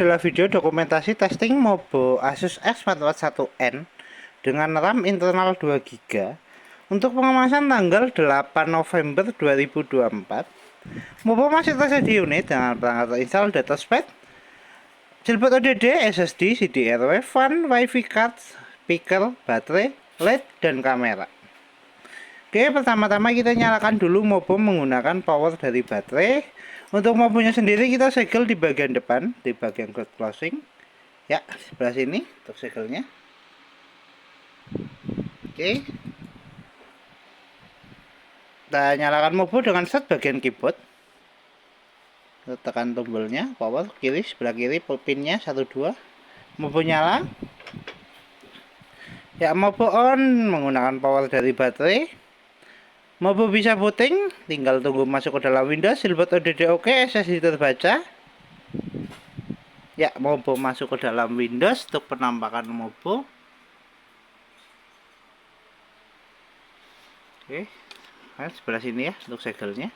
Adalah video dokumentasi testing Mobo Asus X441N dengan RAM internal 2 GB untuk pengemasan tanggal 8 November 2024. Mobo masih tersedia unit dengan perangkat terinstall DataSped, jailbird ODD, SSD, CDR-W, fan, WiFi card, speaker, baterai, LED, dan kamera. Oke, pertama-tama kita nyalakan dulu Mobo menggunakan power dari baterai. Untuk Mobonya sendiri kita segel di bagian depan, di bagian cloud closing. Ya, sebelah sini untuk segelnya. Oke. Kita nyalakan Mobo dengan start bagian keyboard. Kita tekan tombolnya, power kiri, sebelah kiri pinnya 1 2. Mobo nyala. Ya, Mobo on menggunakan power dari baterai. Mobo bisa booting, tinggal tunggu masuk ke dalam Windows, jailbird ODD oke, SSD terbaca. Ya, Mobo masuk ke dalam Windows untuk penampakan Mobo. Oke, nah, sebelah sini ya untuk segelnya,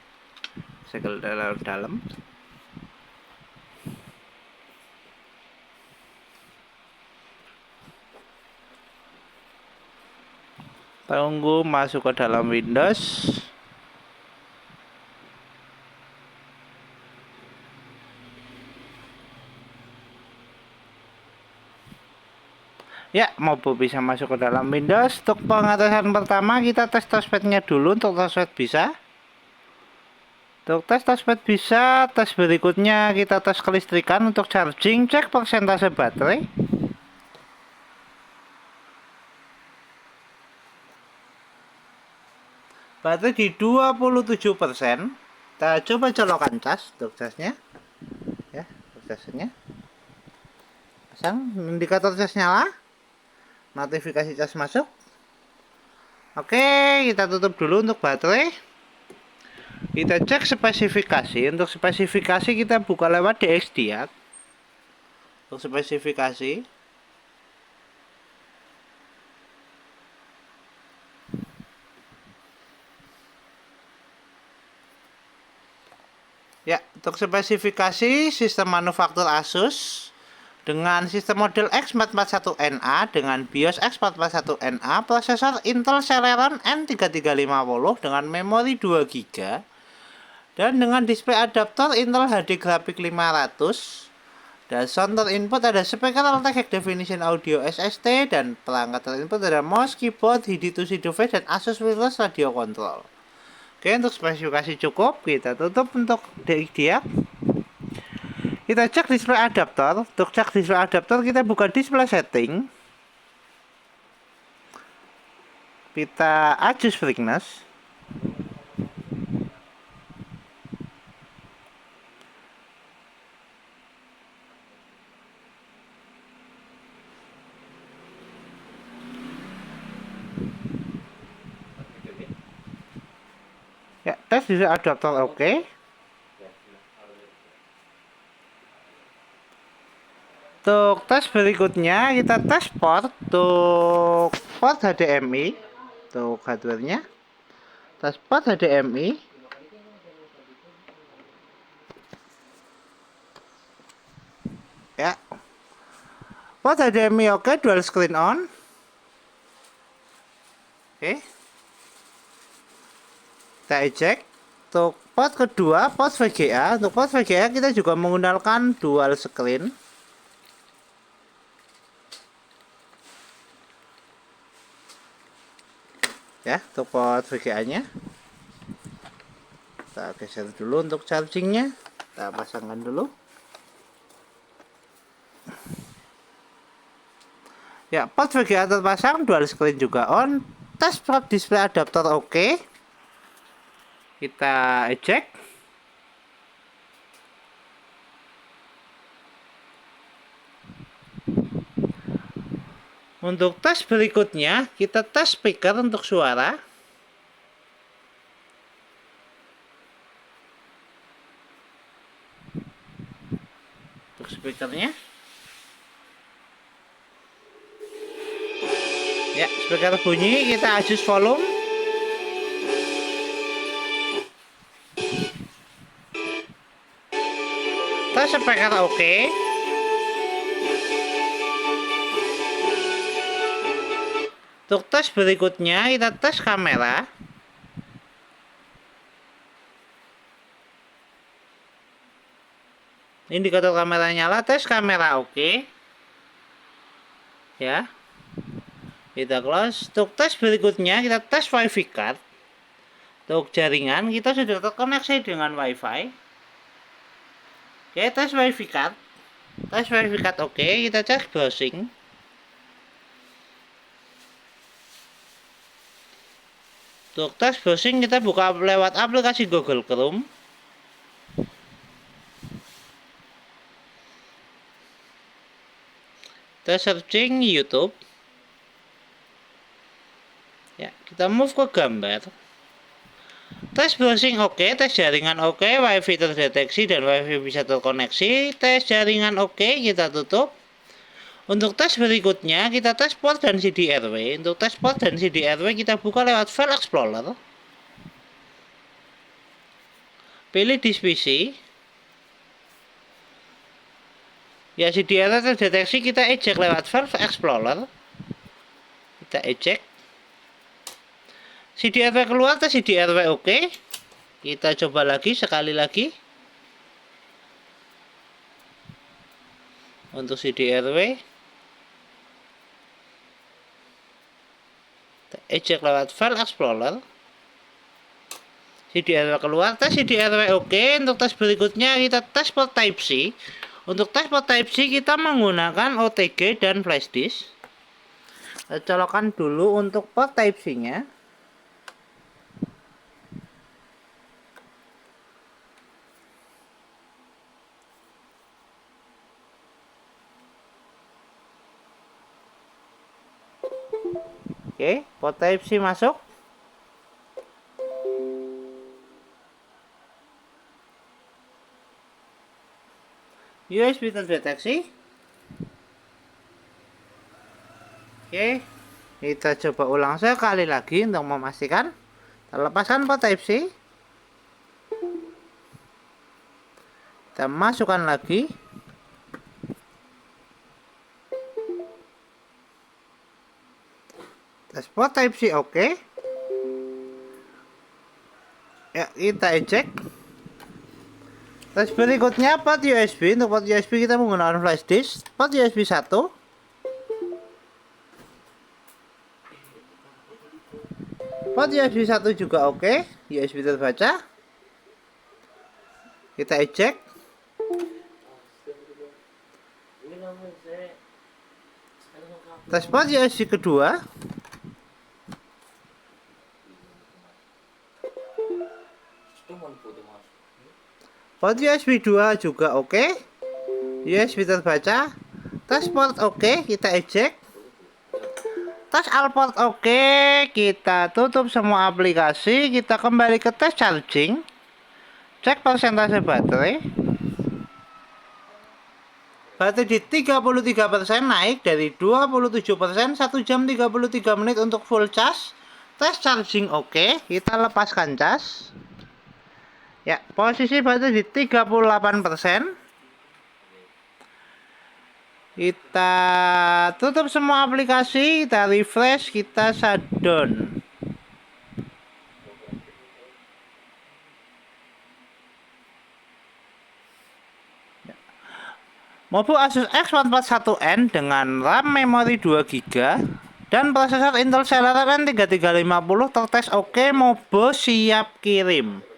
segel dalam. Tunggu masuk ke dalam Windows. Ya, Mobo bisa masuk ke dalam Windows. Untuk pengetesan pertama kita tes touchpadnya dulu. Untuk touchpad bisa. Untuk tes touchpad bisa. Tes berikutnya kita tes kelistrikan untuk charging. Cek persentase baterai. Baterai di 27%. Kita coba colokan cas untuk casnya. Ya, casnya. Pasang indikator cas nyala. Notifikasi cas masuk. Oke, kita tutup dulu untuk baterai. Kita cek spesifikasi. Untuk spesifikasi kita buka lewat DXDiag. Untuk spesifikasi ya, untuk spesifikasi sistem manufaktur Asus dengan sistem model X441NA dengan BIOS X441NA, prosesor Intel Celeron N3350 dengan memori 2 GB dan dengan display adaptor Intel HD Graphics 500. Dan sound input ada speaker Altec High Definition Audio SST, dan perangkat input ada mouse, keyboard, HIDI-to-SI device, dan Asus Wireless Radio Control. Oke, untuk spesifikasi cukup, kita tutup untuk DXDiag. Kita cek display adaptor. Untuk cek display adaptor kita buka display setting. Kita adjust brightness. Ya, tes display adaptor oke. Untuk tes berikutnya kita tes port. Untuk port HDMI, untuk hardware-nya tes port HDMI. Ya, port HDMI oke, dual screen on. Oke, kita eject. Untuk port kedua, port VGA. Untuk port VGA kita juga menggunakan dual screen. Ya, untuk port VGA-nya kita geser dulu. Untuk chargingnya kita pasangkan dulu. Ya, port VGA terpasang, dual screen juga on. Tes port display adaptor oke. Kita eject. Untuk tes berikutnya kita tes speaker untuk suara. Untuk speakernya, ya, speaker bunyi, kita adjust volume. Tes speaker oke. Untuk tes berikutnya kita tes kamera. Indikator kamera nyala, tes kamera oke. Ya. Kita close. Untuk tes berikutnya kita tes wifi card. Untuk jaringan kita sudah terkoneksi dengan wifi. Oke, tes wifi card. Tes wifi card oke, kita cek browsing. Untuk tes browsing kita buka lewat aplikasi Google Chrome. Kita searching YouTube. Ya, kita move ke gambar. Tes browsing oke, tes jaringan oke, wifi terdeteksi dan wifi bisa terkoneksi. Tes jaringan oke, kita tutup. Untuk tes berikutnya kita tes port dan CDRW. Untuk tes port dan CDRW kita buka lewat File Explorer. Pilih disk PC. Ya, CDRW terdeteksi, kita eject lewat File Explorer. Kita eject. CDRW keluar, tes CDRW oke. Kita coba lagi sekali lagi. Untuk CDRW eject lewat File Explorer. CDRW keluar, tes CDRW oke. Untuk tes berikutnya kita tes port Type-C. Untuk tes port Type-C kita menggunakan OTG dan flash disk. Kita colokkan dulu untuk port Type-C nya. Oke, port Type-C masuk. USB terdeteksi. Oke, kita coba ulang sekali lagi untuk memastikan. Kita lepaskan port Type-C. Kita masukkan lagi. Tes port Type-C oke. Ya, kita eject. Tes berikutnya port USB. Untuk port USB kita menggunakan flash disk. Port USB 1. Port USB 1 juga oke. USB terbaca. Kita eject. Tes port USB kedua. Port USB 2 juga oke. USB terbaca. Tes port oke, kita eject. Tes all port oke, kita tutup semua aplikasi. Kita kembali ke tes charging. Cek persentase baterai. Baterai di 33%, naik dari 27%. 1 jam 33 menit untuk full charge. Tes charging oke, kita lepaskan cas. Ya, posisi baterai di 38%. Kita tutup semua aplikasi, kita refresh, kita shutdown. Mobile Asus X441N dengan RAM memori 2GB dan prosesor Intel Celeron N3350 tertes oke, Mobo siap kirim.